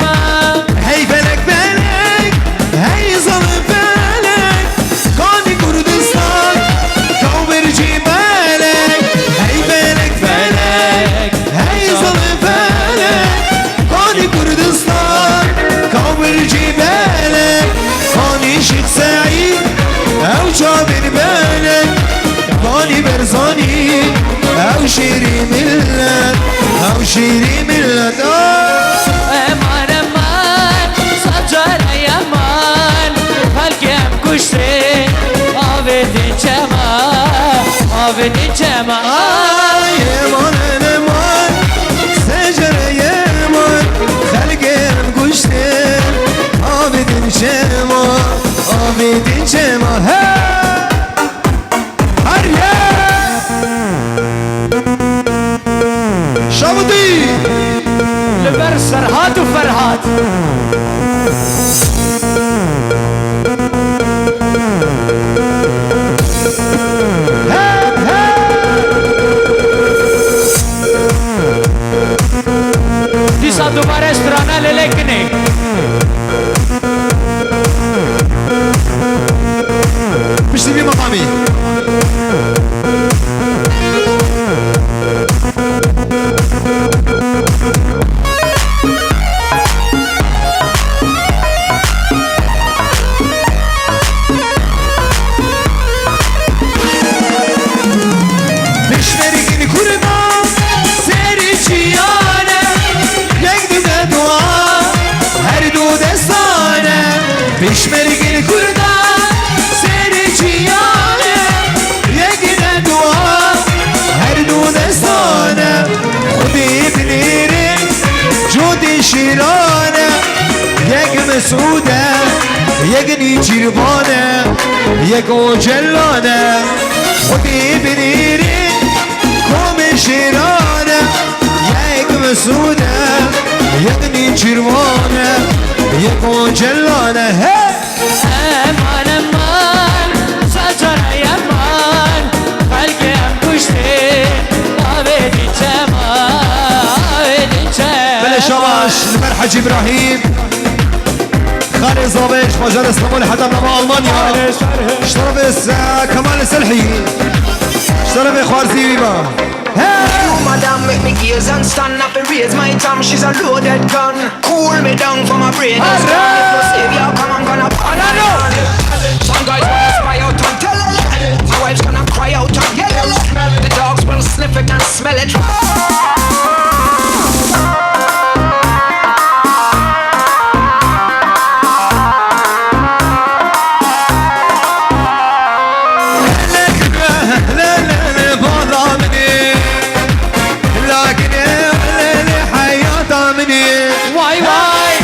çema Hey felek felek, hey zalim felek, Kani Kurdistan, Kavverci melek. Hey felek felek, hey zalim felek, Kani Kurdistan, Kavverci melek. Kani Şık Said, ev Cabir melek, Kani Berzani, ev şiri millet, ev şiri millet. Eman eman sacara yaman Halkem kuşre Avedin çema Avedin çema Ay eman eman secere yeman Halkem kuşre Avedin çema Avedin çema Her yer Şavdi Liber Serhat u Ferhat Disa dubare strana lelekni مشتي في مقامي بشمركين كردان سيري چيانه یک دوده دعا هر دو دستانه بشمركين كردان سيري چيانه یک دوده دعا هر دو دستانه خودی بنیره جودی شیرانه یک مسعوده یک نیچیربانه یک اوجلانه خودی بنیره کم شیرانه یک مسعوده یک نیچیربانه یک اوجلانه Eman eman sacara yaman Halkem kuşre Avedin çema Avedin çema بلا شباش المرحج ابراهيم خالد زابش مجال اسطنبول حتى من المانيا اشترف كمال سلحي اشترف خوارزي بيبا Madam, make me gaze and stand up and raise my thumb. She's a loaded gun. Cool me down for my brain. Is gone. If you save your come, I'm gonna burn on. Some guys wanna spy out and tell it. My wife's gonna cry out and yell it. The dogs will sniff it and smell it. Vay vay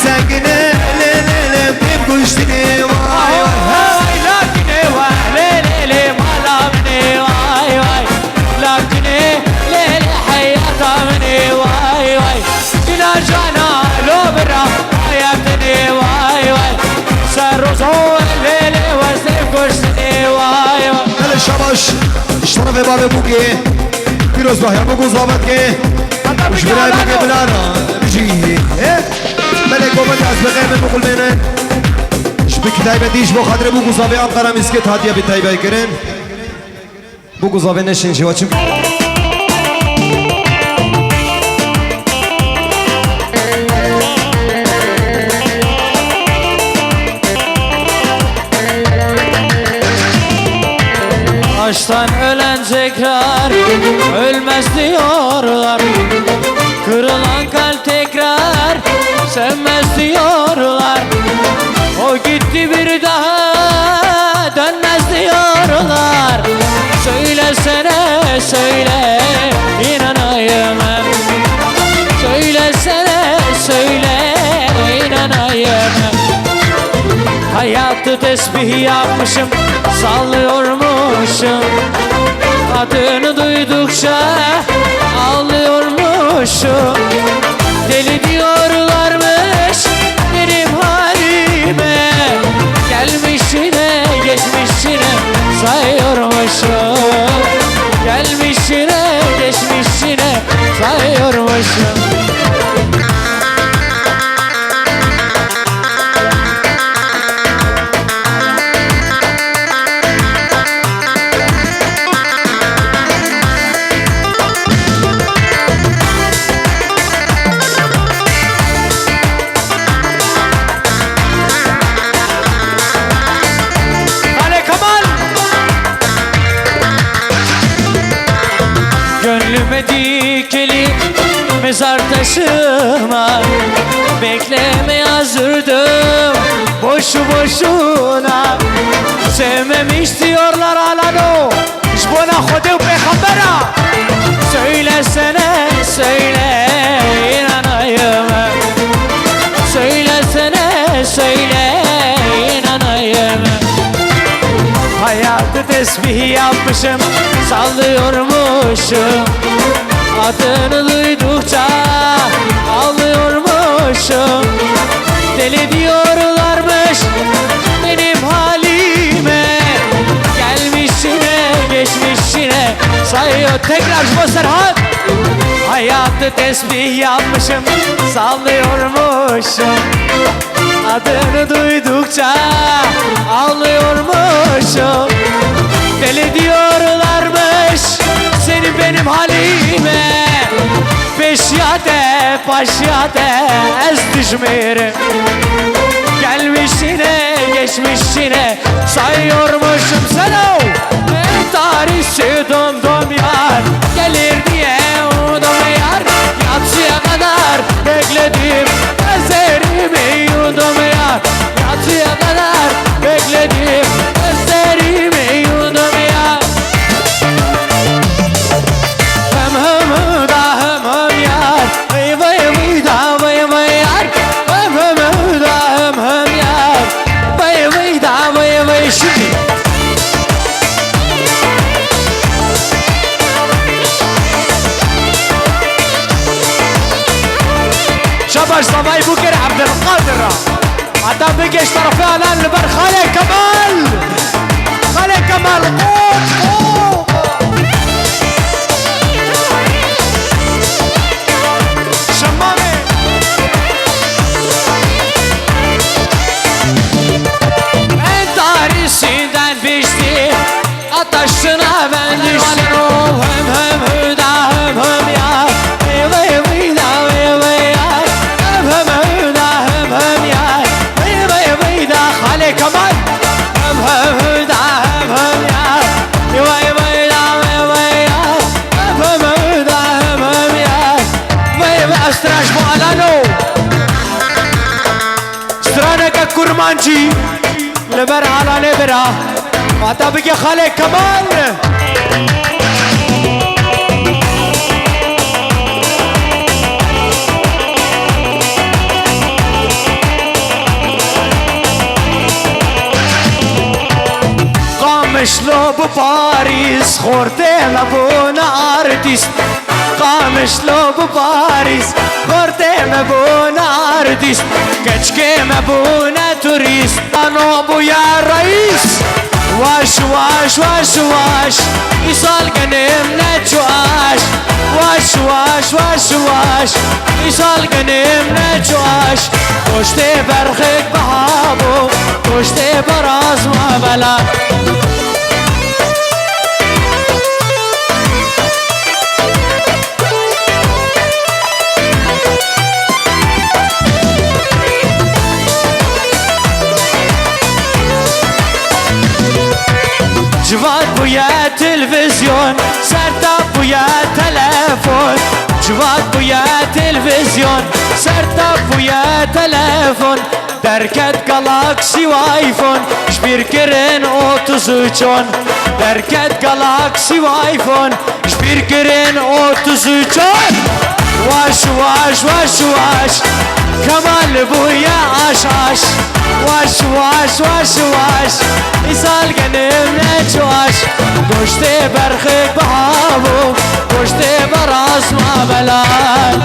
Sakine le le le bim kuştini vay vay Vay lakine vay le le le malamne vay vay Lakine le le hayata mne vay vay Ila jana lo bra hayatne vay vay Sarrozo le le wasif kuştini vay vay هلا شباش اشترف باب ابوكي فيروز بحي ابوكو ظابطكي مش براي بقى بلانا بيجي ايه ملك ومن أسبقين من بقول بينن شبك تايبة ديش بو خاطر بوكو ظابي أنقرة مسكت هاتيا بتايبة يكرن بوكو ظابي نشين شوا چم Aşktan ölen tekrar ölmez diyorlar Kırılan kalp tekrar sevmez diyorlar O gitti bir daha dönmez diyorlar Söylesene söyle inanayım Söylesene söyle inanayım Hayatı tesbih yapmışım sallıyormuşum Adını duydukça ağlıyormuşum Deli diyorlarmış benim halime Gelmişine geçmişine sayıyormuşum Gelmişine geçmişine olmuşum. Hale Kemal. Gönlüme dikili mezar taşıma, bekleme yazdırdım boşu boşuna. Sevmemiş diyorlar alano, bana Hudu peygambera. Söylesene söyle inanayım, söylesene söyle inanayım. Hayatı tesbih yapmışım, sallıyormuşum. Adını duydukça ağlıyormuşum. Deli diyorlarmış benim halime. Gelmişine geçmişine sayıyor. Tekrar bu Serhat. Hayatı tesbih yapmışım, sallıyormuşum. Adını duydukça ağlıyormuşum. Deli diyorlarmış seni benim halime. Peşyade paşyade ez düşmeyerim. Gelmişine geçmişine sayıyormuşum sana. En tarihçi domdom yar gelir diye umdum yar. Yatsıya kadar bekledim gözlerimi yudum yar. Yatsıya kadar bekledim gözlerimi yudum yar. Hem hem da hem yar, vay vay vay da vay vay yar. Hem da hem yar, vay vay da vay vay. Şimdi شبش صباي بكر عبد القادر عدا بقيش طرفي انا البر خالي كمال. خالي كمال شمامي. انت عريسيnden biçti ataşına ben düştüm. Hem hem hüda hem ya vay vay da vay vay ya. Hem hüda hem ya vay vay vay da Hale Kemal. Hem hüda hem ya vay vay da vay vay ya. Hem hüda hem ya vay vay. Astraş bu alano stranaka kurmancı لبر على لبرا ما تبقى خالي كمال. قامش لو بباريس خورتي لبونا ارتيست. قامش لو بباريس خورتي لبونا ارتيست. كشكي مبونا توريست انا ابو يا رئيس. واش واش واش واش يصال قنم نجواش. واش واش واش واش يصال قنم نجواش. كشتي برخك بهابو كشتي براز ما بلا. جواد بويا تلفزيون سرتاب بويا تلفون. جواد بويا تلفزيون سرتاب بويا تلفون. دركت جالاكسي وايفون شبير كرن 33. دركت جالاكسي وايفون شبير كرن 33. واش واش واش واش كمال بويا عاش عاش. واش واش واش واش يسال قنم نجواش. قشتي برخك بهابو قشتي براس ما بلال.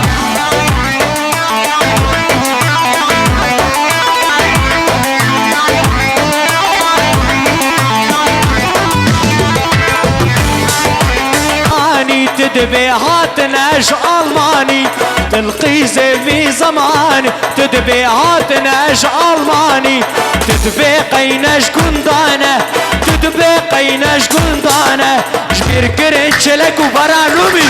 اني تدري تدبي هاتناش ألماني تلقي في زماني تدبي هاتناش ألماني تدبي قيناش قندانة تدبي قيناش قندانة جبير كرنش لك وبرا رومي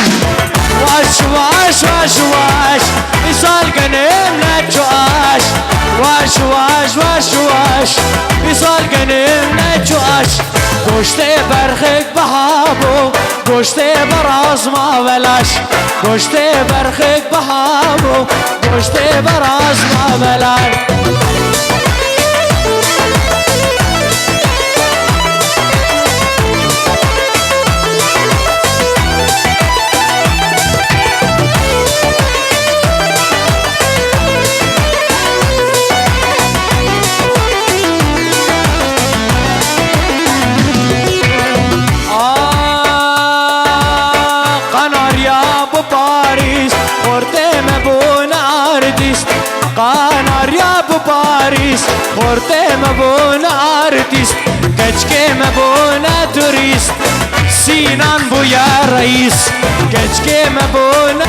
واش واش واش واش يصال قنم لا تشواش واش واش واش واش يصال قنم لا تشواش گوشته برخک بهابو گوشته براز ما بلاش گوشته برخک بهابو گوشته براز ما بلاش قناریا بو پاریس خورده مبون آرتیست کچکه مبون توریست سینان بو یا رئیس کچکه مبون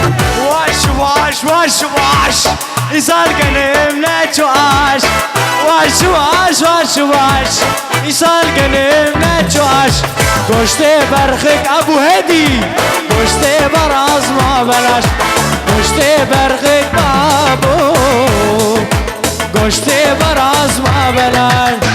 واش واش واش واش ایسال گنم نچواش واش واش واش واش ایسال گنم نچواش گوشته برخک ابو هدی گوشته براز ما بلاش گوشته برخک بابو گوشته براز ما بلاش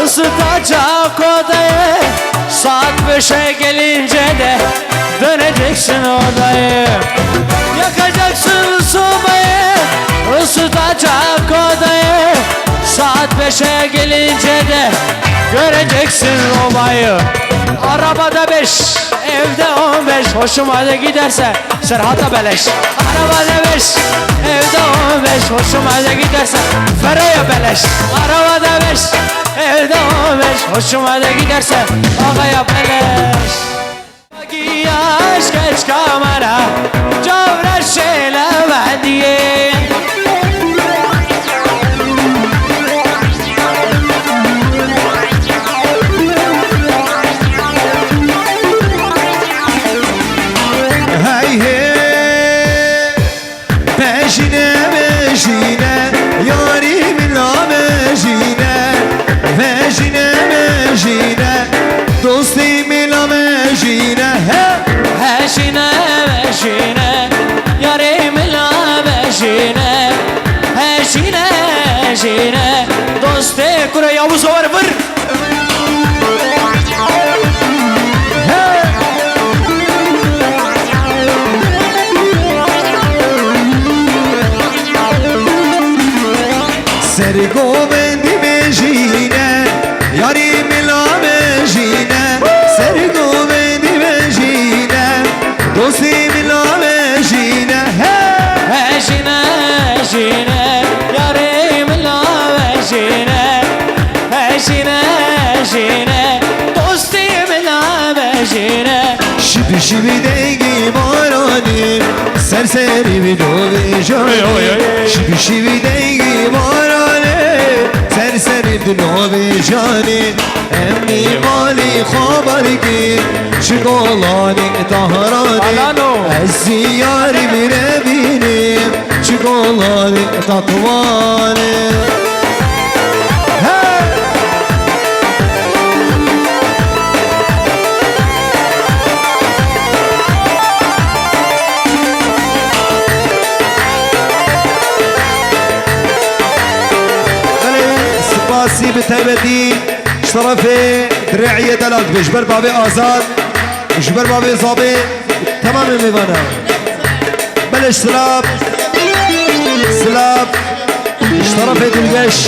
Isıtacak odayı saat 5'e gelince de döneceksin odayı yakacaksın sobayı ısıtacak odayı saat 5'e gelince de göreceksin obayı arabada 5 evde 15 hoşuma da giderse Serhat'a beleş arabada 5 evde 15 hoşuma da giderse Feray'a beleş arabada 5 evde 15 hoşuma da giderse ağaya beleş Giyaş geç kamera Cavra şeyle vediye Hey hey Peşine peşine Yarimin la peşine Peşine peşine Dostimin la peşine Peşine peşine Yarimin la peşine Peşine peşine Dosti kure Yavuz var vır Sergo bendi mejine Yarim la mejine Sergo bendi mejine Dostim la mejine Peşine peşine Yarim la peşine Peşine peşine Dostim la peşine Şibi şibi dengi marani Serseri bir dove jani Şibi şibi dengi marani Serseri bir dove jani Emmi mali khabar ki Çikolani tahrani Ez yarim rebinim Çikolani tatvani سپاسی به تبدی شرف درعیه دلال بجبر بابی آزاد بجبر بابی زابی تمام میوانه بلش سلاب سلاب شرف دلگش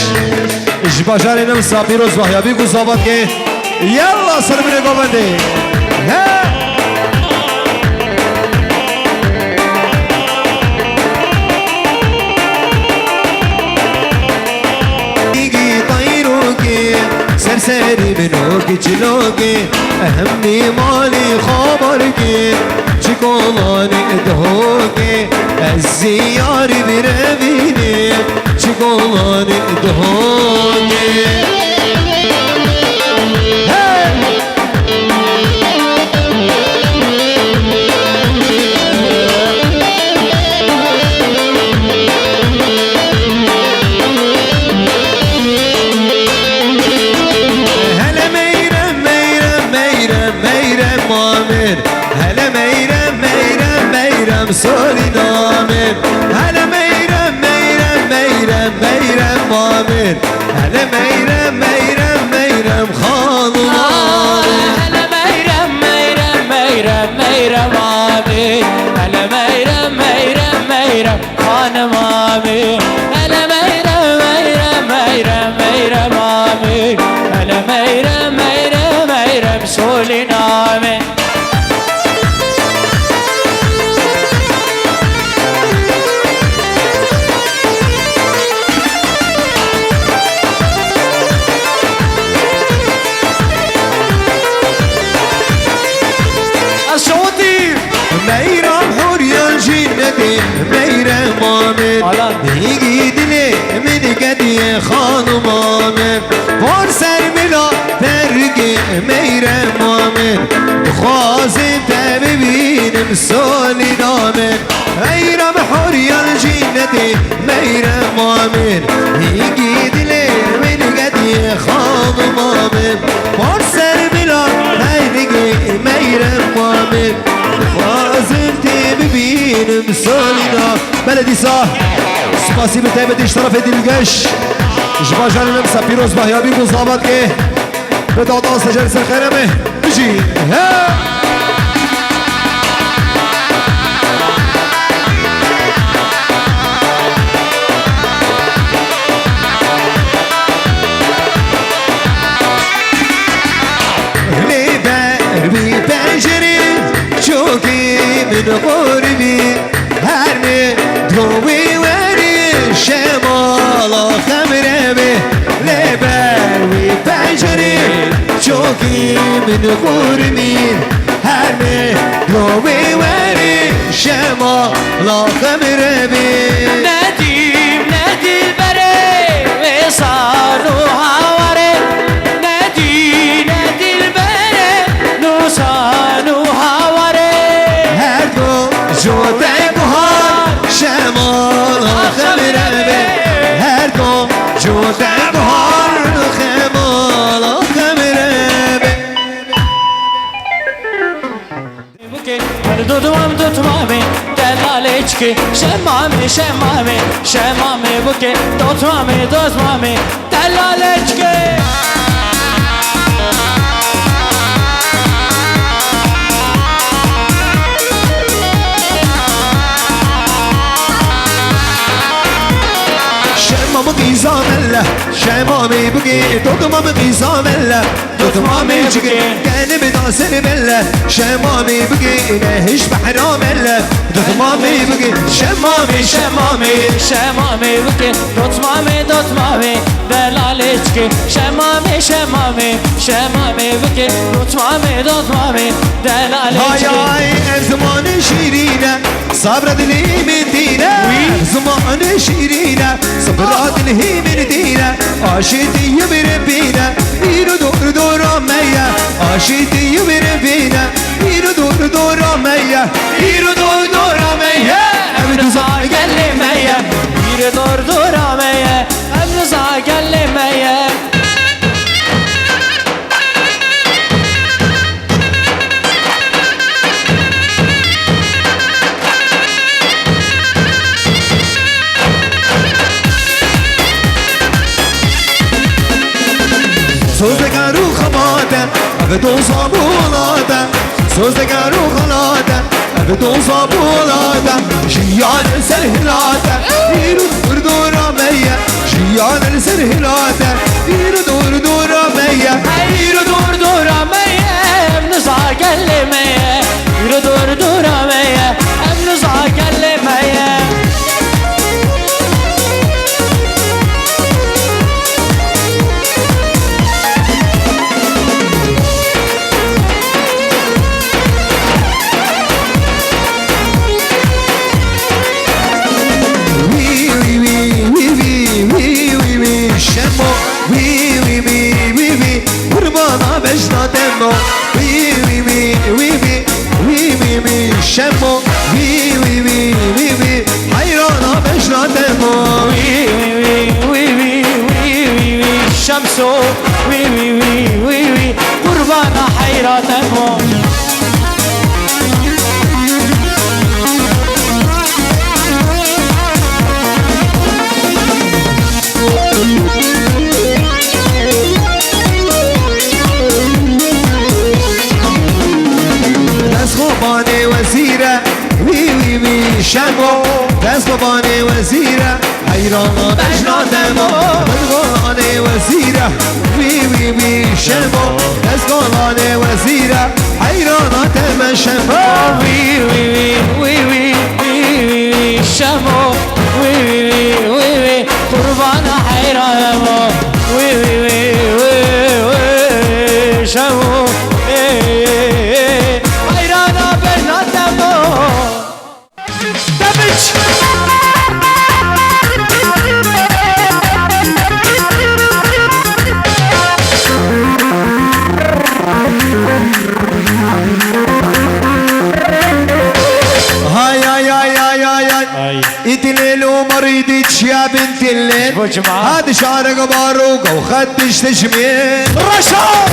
اجباجاری نم سابی روز بحیابی گو زابد که يلا صار من قبندي ها يجي طيروكي سرسري منوكي تشلوكي أهمني مالي خبركي شكولاني ادهوكي الزيار بربيني شكولاني ادهوكي هلا ميرم ميرم ميرم سولي نامر هلا ميرم ميرم ميرم ميرم مامر هلا ميرم ميرم ميرم خانم هلا ميرم ميرم ميرم ميرم عامر هلا ميرم ميرم ميرم خانم عامر هلا ميرم ميرم ميرم ميرم عامر هلا ميرم ميرم ميرم سولي نامر ميرم حوريا الجنة ميرم مامر يجي دلي من قدي خانم مامر فرسر ملا ترقي ميرم مامر خازم تبين مسولي نامر ميرم حوريا الجنة ميرم مامر يجي دلي من قدي خانم مامر فرسر ملا ترقي ميرم مامر فازمتي ببين مسولنا بلدي صح سباسي بتايبة اشترف دي القش جباجان نمسا بيروز بحيابي مصابات كي بتعطى أصلا جالس الخيرمي بجي ها من قربي هرمي دروي وري شمال خمرمي لبروي بجري شوكي من قربي هرمي دروي وري شمال خمرمي نديم ندي البري وصاروا هاوري ندي ندي البري نوصانوا هاوري جودك بهار شمال خمرمي هردو جودك بهار خمال خمرمي دوتمامي دلالچکی شمامي شمامي شمامي بوكي دوتمامي دوتمامي دلالچکی شمام قيزام الله شمامي بقي تضمم قيزام الله تضمامي بقي كان بداسر بالله شمامي بقي إلهش بحرام الله تضمامي بقي شمامي شمامي شمامي بوكي دوتمامي دوتمامي دلالچکی شمامي شمامي شمامي بوكي دوتمامي دوتمامي دلالچکی هاي زمان شيرينه صبر دلي من دينه زمان شيرينه صبر دلي من دينه عاشتي يبربينا يرو دور دور ميا عاشتي يبربينا يرو دور دور ميا يرو دور دور ميا ابن زاقل ميا يرو دور دور ميا ابن زاقل ميا Sözde ruh hamada, evet olsa bulada. Sözde ruh halada, evet olsa bulada. Jiyan serhilada, bir dur dur ameye. Jiyan serhilada, bir dur dur ameye. مية يرو دور دورة مية ابن صاحك اللي مية يرو دور دورة مية ابن صاحك اللي مية شمو وي وي وي وي وي قربانا بجنا دمو وي وي وي وي وي وي وي وي شمو وي وي وي وي وي حيرانا بجنا دمو وي وي وي وي وي وي وي شمسو وي وي وي وي وي قربانا حيرة دمو باباني وزيرة وي وي وي شمو دست باباني وزيرة حيرانا بجنا دمو باباني وزيرة وي وي وي شمو دست باباني وزيرة حيرانا دم شمو وي وي وي وي وي وي شمو وي وي وي وي قربانا حيرة دمو وي وي وي وي شمو الليل ومريدك يا بنت الليل هذا شعرك باروقة وخدش تجميل رشاد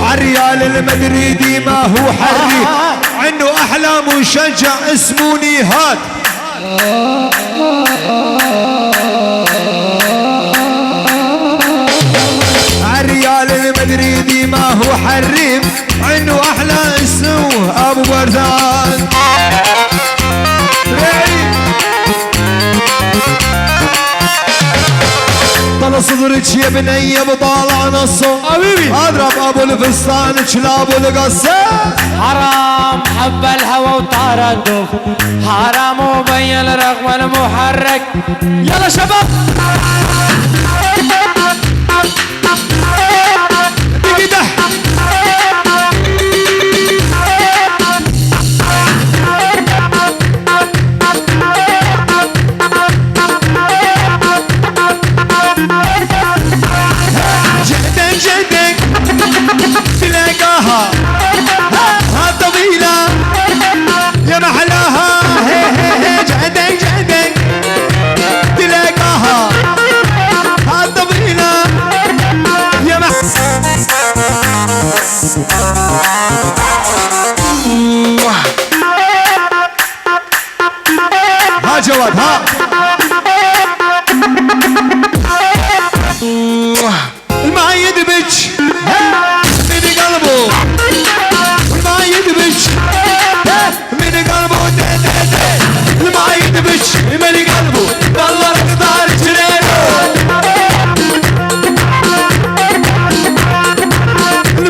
عالريال المدريدي ما هو حريف عنده احلام وشجع اسمه نيهاد عالريال المدريدي ما هو حريف عنده احلى اسمه ابو برزان طال صدرك يا بنية بطالع نصه حبيبي اضرب ابو الفستان كلاب القصه حرام حب الهوى وطار الدوف حرام وبين الرغم المحرك يلا شباب بقدح جهدك جهدك تلاقاها ها طويلة يا محلاها هي هي هي جهدك جهدك تلاقاها ها طويلة يا ها جواد ها ما يدبج من قلبه ما يدبج من قلبه ما يدبج من قلبه والله اقدر جنينه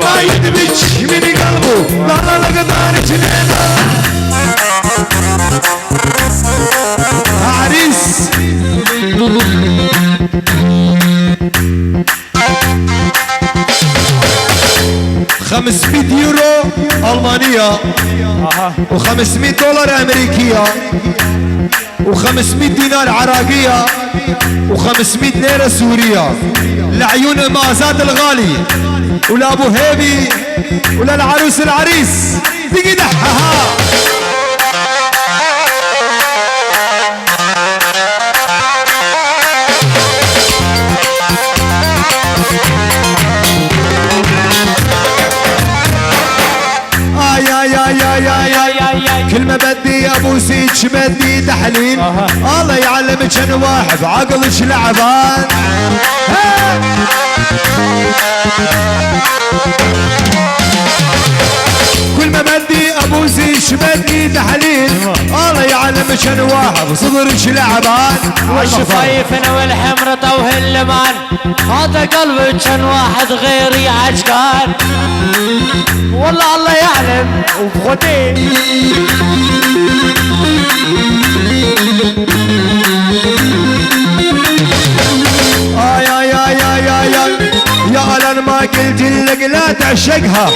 ما يدبج من قلبه والله اقدر جنينه عريس 500 يورو ألمانية و500 دولار أمريكية و500 دينار عراقية و500 ليرة سورية لعيون مازاد الغالي ولأبو هيبي وللعروس العريس بقدحها كل ما بدي ابوسيك بدي تحليل الله يعلمك انا واحد عقلك لعبان كل ما بدي ابوسيك بدي تحليل الله يعلمك بكن واحد صدرك لعبان والشفايفن والحمر طوه اللمان هذا قلبك كان واحد غيري عجقان والله الله يعلم وبخدي يا ألان ما قلت لك لا تعشقها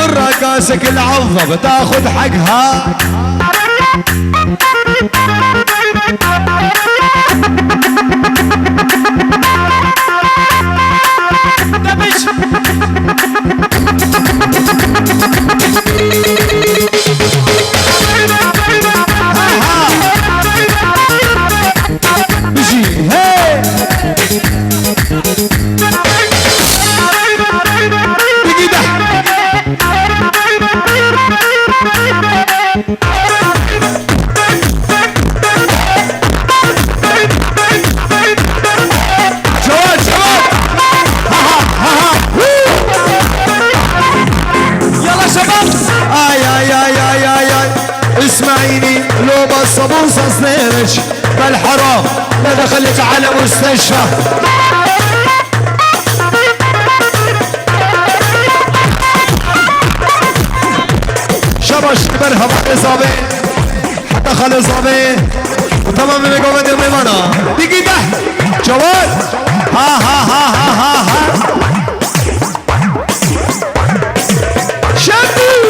الرقاصك العظة بتاخذ حقها دبش بيجي هي بقيده شباب يلا شباب آي اسمعيني لو بالصبوصة سنينك بالحرام لا دخلت على مستشفى شبش برها إصابة حتى خل إصابة وتمام من قوة الميمانة دقيقة جوال ها شدو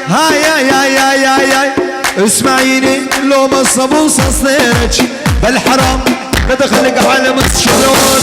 هاي اسمعيني لو ما الصبوصة صنينك بالحرام لا دخلك على شلونك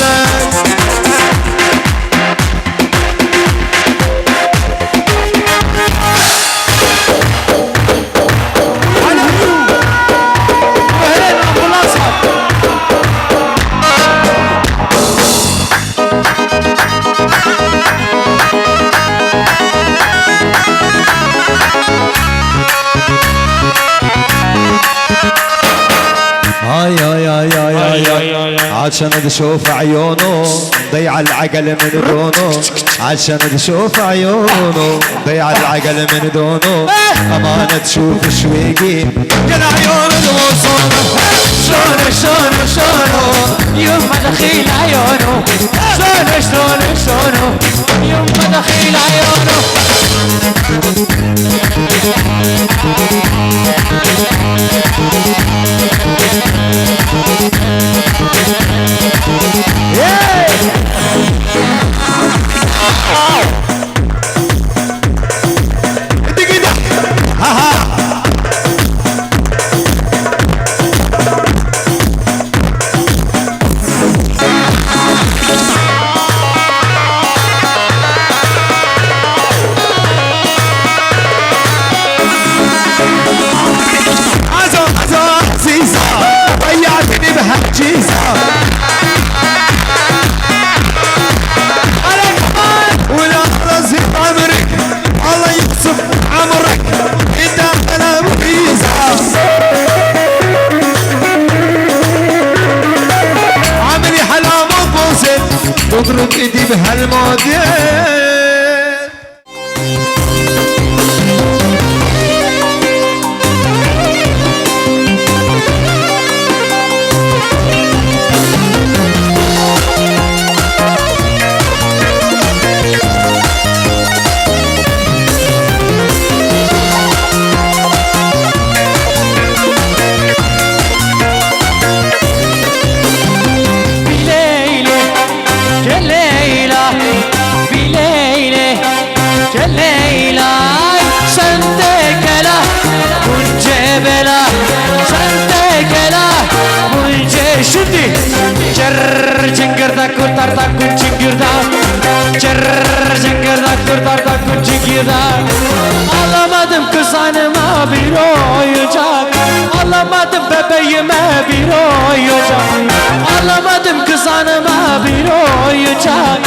عشان تشوف عيونه ضيع العقل من دونه عشان تشوف عيونه ضيع العقل من دونه أمانة تشوف شويقي كان عيونه الوصول شلونه يوم ما دخيل عيونه شلونه يوم ما دخيل عيونه تضرب ايدي بهالموديل Alamadım kızanı ma bir oyuncak Alamadım bebeğime bir oyuncak Alamadım kızanıma bir oyuncak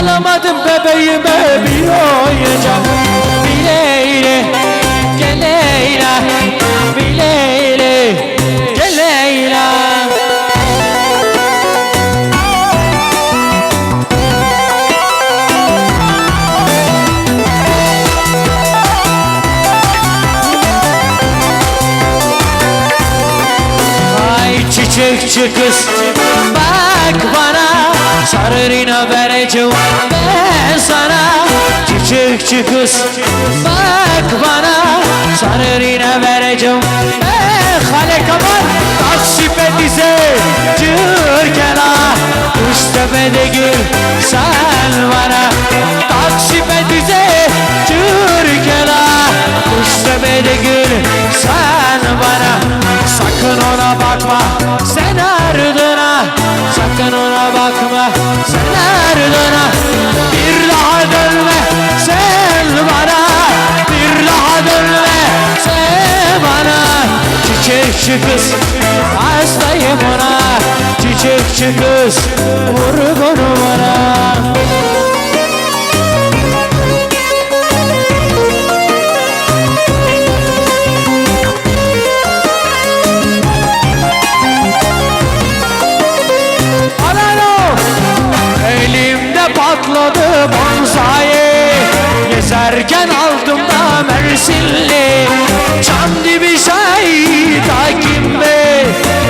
Alamadım bebeğime bir oyuncak Bileyle gel Leyla Bileyle gel Leyla Çiçekçi kız bak bana, sarırına vereceğim ben sana. Çiçekçi kız bak bana, sarırına vereceğim ben. Hale kaman taksipe dize Türkena, Kuştepe'de gül sen bana. Taksipe dize Türkena, Kuştepe'de gül sen bana. Sakın ona bakma sen ardına, sakın ona bakma sen ardına. Bir daha dönme sen bana, bir daha dönme sen bana. Çiçekçi kız hastayım ona, çiçekçi kız vurgunum ona. Patladı bonsai, gezerken altımda Mersinli. Çam dibi şahit hakim bey,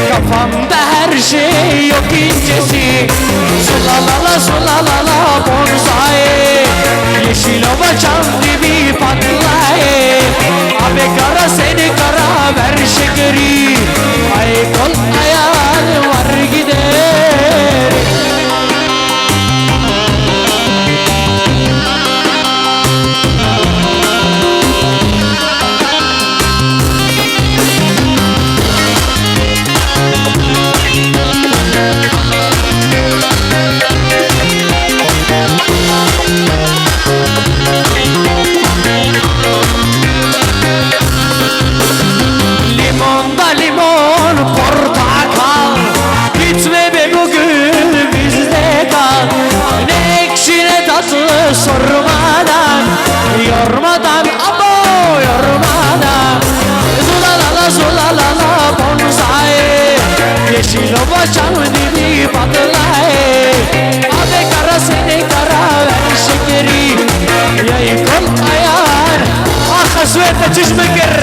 kafamda her şey yok incesi. Sulalala sulalala bonsai, yeşil ova çam dibi patlay. Abi kara seni kara ver şekeri, ay kol ayağın var gider. Limonda limon, portakal, gitme be bugün bizde kal. Ne ekşi ne tatlı sormadan, yormadan, abo yormadan. Zulalala zulalala bonsai, yeşil ova çam dibi patlay. Abi kara seni kara ver şekeri, yayı kol ayağın, ah hasvete çişmekir.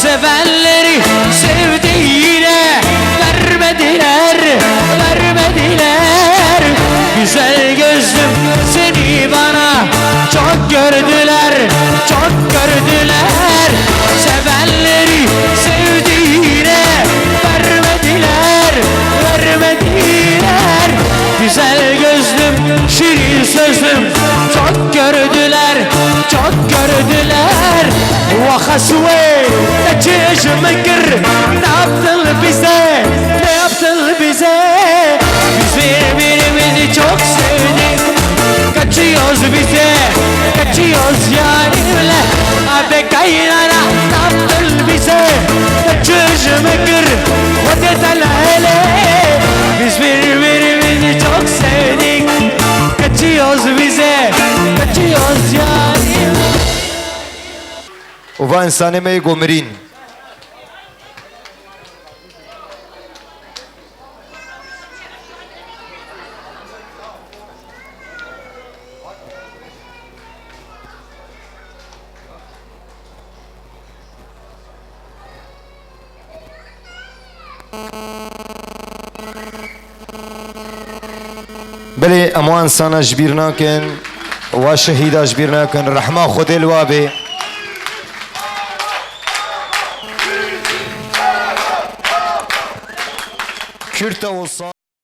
Sevenleri sevdiğine vermediler, vermediler. Güzel gözlüm seni bana çok gördüler, çok gördüler. Sevenleri sevdiğine vermediler, vermediler. Güzel gözlüm, şirin sözlüm çok gördüler, çok gördüler. Vakasve çeşmekir, ne yaptın bize, ne yaptın bize? Biz birbirimizi çok sevdik, kaçıyoruz bize, kaçıyoruz yarimle. Abi kaynana ne yaptın bize? Çeşmekir, vatetala hele. Biz birbirimizi çok sevdik, kaçıyoruz bize, kaçıyoruz yarimle. وفا إنساني ما يقومرين بلي أموان سانا جبيرناكن وشهيدا جبيرناكن رحمة خدي الوابي Kürt'te olsa